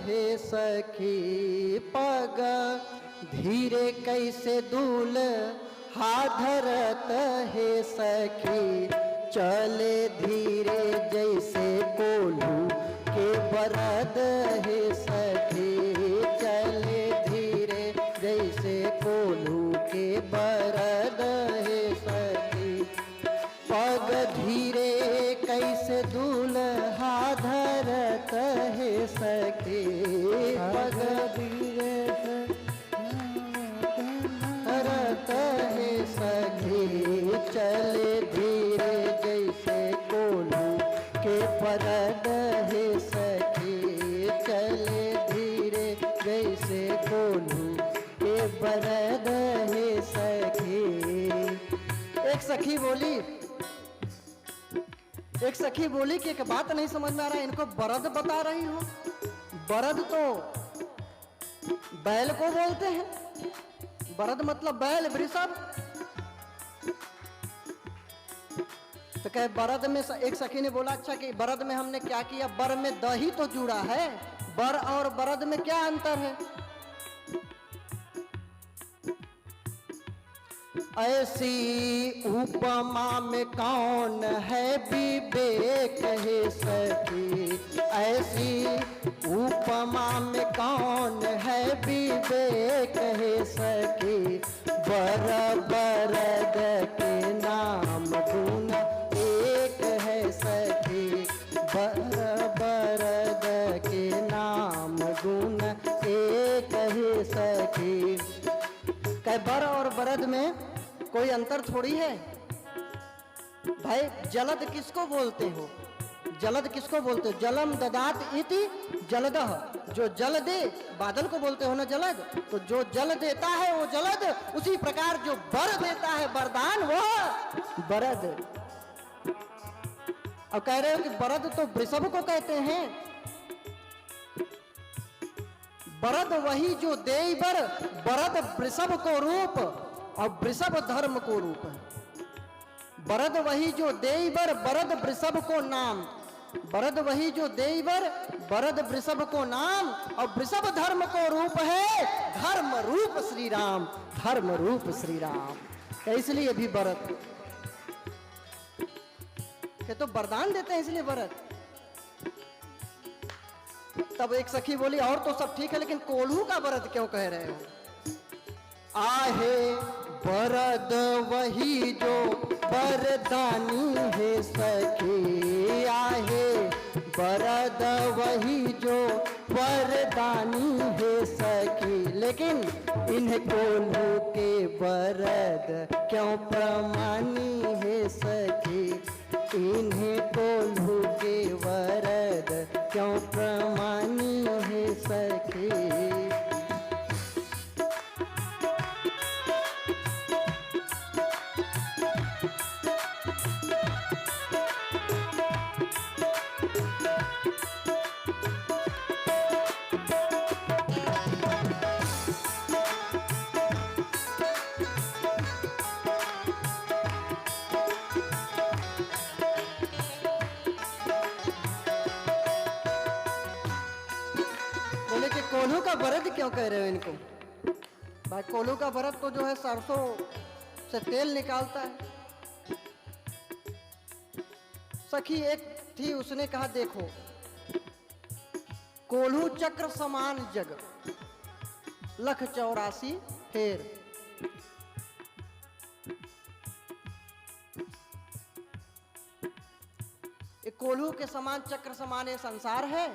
हे सखी, पग धीरे कैसे दूल्हा धरत हे सखी, चले धीरे जैसे कोल्हू के बरद हे सखी, चले धीरे जैसे कोल्हू के बरद हे सखी, पग धीरे कैसे दूल्हा धरत हे सखी, पग धीरे धरत हे सखी, चले धीरे जैसे कोल्हू के बरद हे सखी, चले धीरे जैसे कोल्हू के बरद हे सखी। एक सखी बोली कि एक बात नहीं समझ में आ रहा है, इनको बरद बता रही हो। बरद तो बैल को बोलते हैं, बरद मतलब बैल, वृषभ। तो कहे बरद में, एक सखी ने बोला अच्छा कि बरद में हमने क्या किया, बर में दही तो जुड़ा है, बर और बरद में क्या अंतर है। ऐसी उपमा में कौन है विवेक हे सखी, ऐसी उपमा में कौन है विवेक हे सखी, बर बरद के नाम गुण एक है सखी, बर बरद के नाम गुण एक है सखी। कहे बर और बरद में कोई अंतर थोड़ी है भाई। जलद किसको बोलते हो, जलद किसको बोलते हो, जलम ददात इति जलदह, जो जल दे, बादल को बोलते हो ना जलद, तो जो जल देता है वो जलद, उसी प्रकार जो बर देता है वरदान वो बरद। अब कह रहे हो कि बरद तो वृषभ को कहते हैं, बरद वही जो देई बर, बरद वृषभ को रूप और वृषभ धर्म को रूप है। बरद वही जो देई बर, बरद वृषभ को नाम, बरद वही जो देई बर, बरद वृषभ को नाम, और वृषभ धर्म को रूप है, धर्म रूप श्री राम, धर्म रूप श्री राम। इसलिए भी बरद के तो वरदान देते हैं, इसलिए बरद। तब एक सखी बोली और तो सब ठीक है, लेकिन कोल्हू का बरद क्यों कह रहे हो। आहे बरद वही जो बरदानी है सखी, आहे बरद वही जो वरदानी है सखी, लेकिन इन्हें कोल्हू के बरद क्यों प्रमानी है सखी, इन्हें कोल्हू के वरद क्यों प्रमानी है सखी। कोल्हू का बरद क्यों कह रहे हो इनको भाई। कोल्हू का बरद तो जो है सरसों से तेल निकालता है। सखी एक थी, उसने कहा देखो कोल्हू चक्र समान जग, लख 84 फेर। कोल्हू के समान चक्र समान ये संसार है,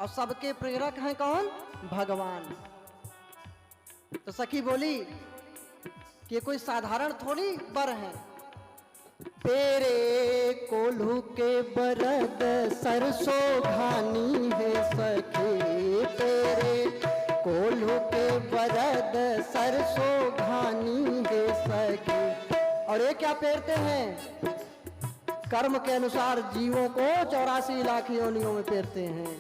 और सबके प्रेरक हैं कौन, भगवान। तो सखी बोली कि ये कोई साधारण थोड़ी बर है। तेरे कोल्हू के बरद सरसों घानी है सखी, तेरे कोल्हू के बरद सरसों घानी है सखी। और ये क्या फेरते हैं, कर्म के अनुसार जीवों को 84 लाख योनियों में फेरते हैं।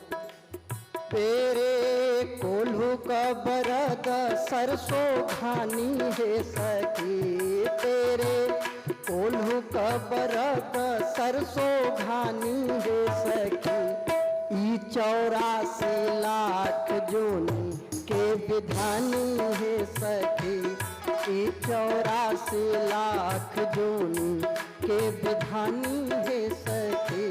तेरे कोल्हू का बरद सरसों घानी है सखी, तेरे कोल्हू का बरद सरसों घानी है सखी। 84 लाख जोनी के विधानी है सखी, ये 84 लाख जोनी के विधानी है सखी।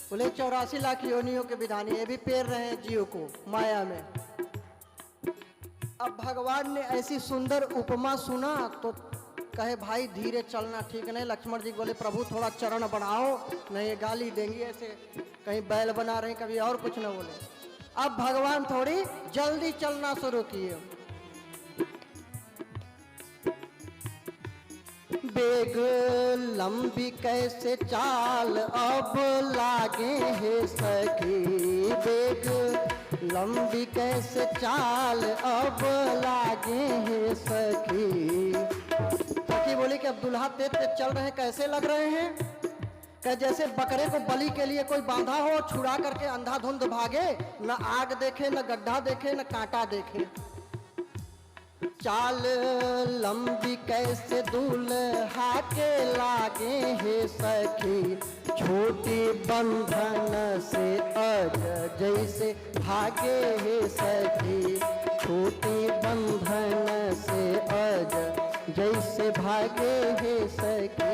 बोले 84 लाख योनियों के विधानी, ये भी पेर रहे हैं जीव को माया में। अब भगवान ने ऐसी सुंदर उपमा सुना तो कहे भाई धीरे चलना ठीक नहीं। लक्ष्मण जी बोले प्रभु थोड़ा चरण बढ़ाओ, नहीं ये गाली देंगी ऐसे, कहीं बैल बना रहे कभी और कुछ न बोले। अब भगवान थोड़ी जल्दी चलना शुरू किए। बेग लंबी कैसे चाल अब लागे है सखी, बेग लंबी कैसे चाल अब लागे है सखी। सखी बोली कि अब दुल्हा तेज तेज चल रहे हैं, कैसे लग रहे हैं? कि जैसे बकरे को बलि के लिए कोई बांधा हो, छुड़ा करके अंधाधुंध भागे, न आग देखे न गड्ढा देखे न कांटा देखे। चाल लंबी कैसे दूल्हा के लागे है सखी, छोटी बंधन से अज जैसे भागे है सखी, छोटी बंधन से अज जैसे भागे है सखी।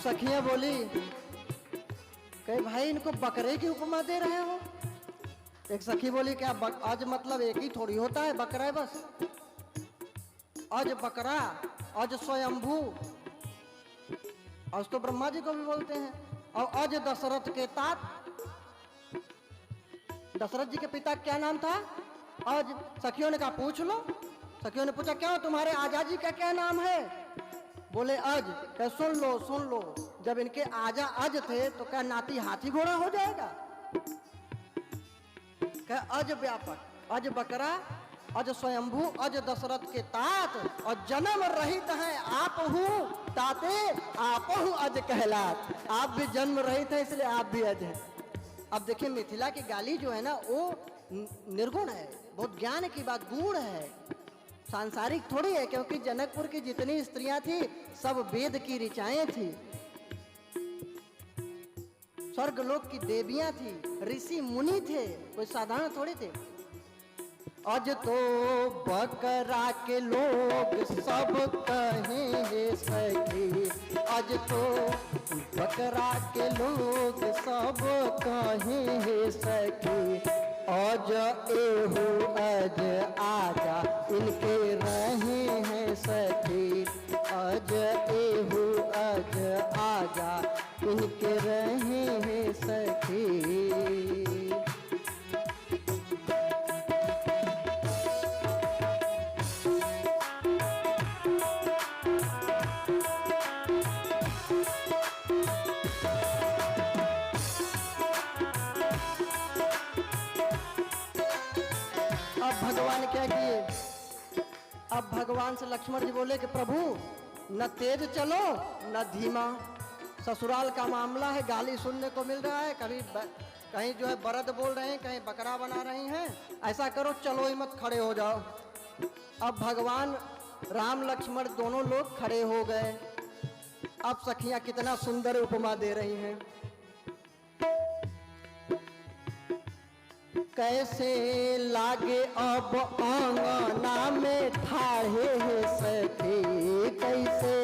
सखियां बोली कहे भाई इनको बकरे की उपमा दे रहे हो। एक सखी बोली क्या आज मतलब एक ही थोड़ी होता है, बकरा है बस। आज बकरा, आज स्वयंभू, आज तो ब्रह्मा जी को भी बोलते हैं, और आज दशरथ के तात। दशरथ जी के पिता क्या नाम था? आज सखियों ने कहा पूछ लो। सखियों ने पूछा क्या तुम्हारे आजा जी का क्या नाम है? बोले अज। क्या सुन लो सुन लो, जब इनके आजा अज थे तो क्या नाती हाथी घोड़ा हो जाएगा? क्या अज व्यापक, अज बकरा, अज स्वयंभू, अज दशरथ के तात, और जन्म रहित है आप हूँ ताते, आप हूँ अज कहलात। आप भी जन्म रहित है इसलिए आप भी अज हैं। अब देखिए मिथिला की गाली जो है ना वो निर्गुण है, बहुत ज्ञान की बात, गुण है, सांसारिक थोड़ी है। क्योंकि जनकपुर की जितनी स्त्रियां थी सब वेद की ऋचाएं थी, स्वर्गलोक की देवियां थी, ऋषि मुनि थे, कोई साधारण थोड़ी थे। अज तो बकरा के लोग सब कहेंगे सखी, अज तो बकरा के लोग सब कहेंगे सखी, अज एहू अज आजा इनके रहे हैं सखी, अज एहू अज आजा इनके रहे हैं सखी। भगवान क्या किए? अब भगवान से लक्ष्मण जी बोले कि प्रभु न तेज चलो न धीमा, ससुराल का मामला है, गाली सुनने को मिल रहा है, कभी कहीं जो है बरद बोल रहे हैं, कहीं बकरा बना रही हैं, ऐसा करो चलो ही मत, खड़े हो जाओ। अब भगवान राम लक्ष्मण दोनों लोग खड़े हो गए। अब सखियां कितना सुंदर उपमा दे रही हैं। कैसे लागे अब आंगना में ठाढ़े है सखी, कैसे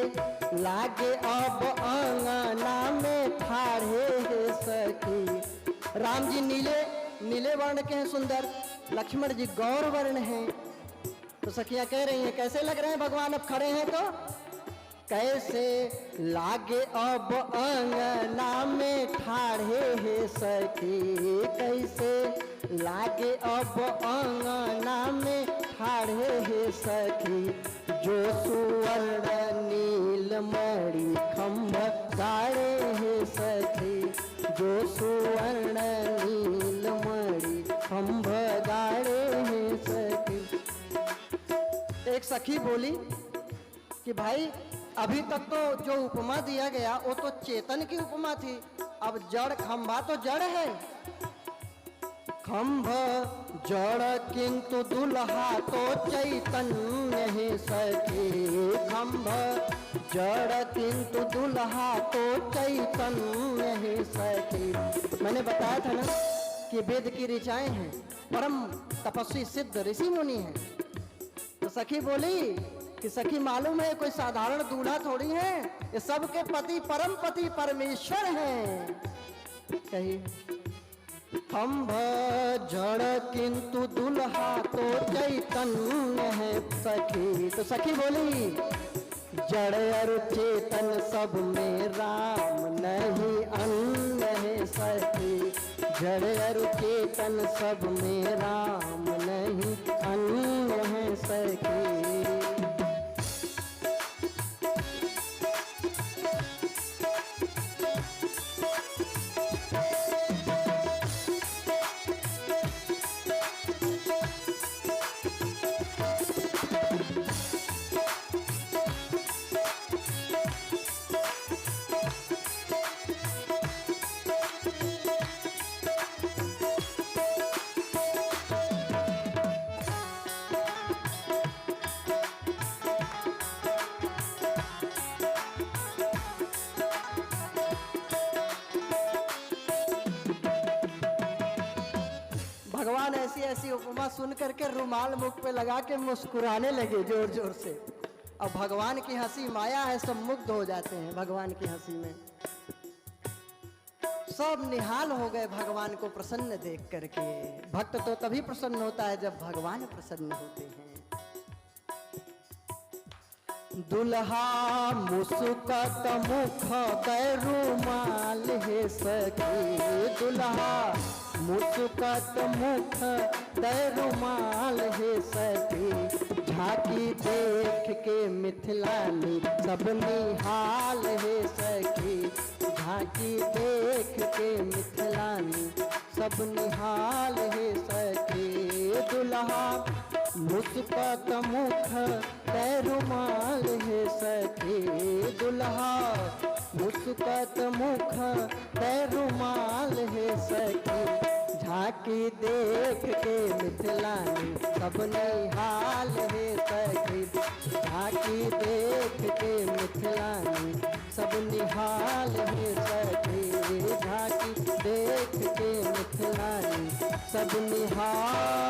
लागे अब आंगना में ठाढ़े है सखी। राम जी नीले नीले वर्ण के हैं सुंदर, लक्ष्मण जी गौर वर्ण हैं। तो सखियां कह रही हैं कैसे लग रहे हैं भगवान अब खड़े हैं तो? कैसे लागे अब अंगना में ठाढ़े है सखी, कैसे लागे अब अंगना में ठाढ़े है सखी। जो सुवर्ण नीलमणि खंभ गाड़े है सखी, जो सुवर्ण नीलमणि खंभ गाड़े है सखी। एक सखी बोली कि भाई अभी तक तो जो उपमा दिया गया वो तो चेतन की उपमा थी, अब जड़ खंभा तो जड़ है। खंभ जड़ किंतु दुल्हा तो चैतन्य है सखी, खंभ जड़ किंतु दुल्हा तो चैतन्य है सखी। मैंने बताया था ना कि वेद की ऋचाएं हैं, परम तपस्वी सिद्ध ऋषि मुनि हैं। तो सखी बोली कि सखी मालूम है कोई साधारण दूल्हा थोड़ी है, ये सबके पति परम पति परमेश्वर हैं। कही खंभ जड़ किंतु दुल्हा तो चैतन्य है सखी। तो सखी बोली जड़ और चेतन सब में राम नहीं अन्य है सखी, जड़ और चेतन सब में राम नहीं अन्य है सखी। भगवान ऐसी ऐसी उपमा सुन करके रुमाल मुख पे लगा के मुस्कुराने लगे जोर जोर से। अब भगवान की हंसी माया है, सब मुग्ध हो जाते हैं भगवान की हंसी में। सब निहाल हो गए भगवान को प्रसन्न देख करके। भक्त तो तभी प्रसन्न होता है जब भगवान प्रसन्न होते हैं। दुल्हा मुस्कुत मुख कै रुमाल है सखी, दुल्हा मुस्कुत मुख कै रुमाल है सखी। झांकी देख के मिथिलानी सब निहाल है सखी, झांकी देख के मिथिलानी सब निहाल है सखी। दुल्हा मुस्कुत मुख कै रुमाल है सखी, दुल्हा मुस्कुत मुख कै रुमाल है सखी। झांकी देख के मिथिलानी सब निहाल है सखी, झांकी देख के मिथिलानी सब निहाल है सखी, झांकी देख के मिथिलानी सब निहाल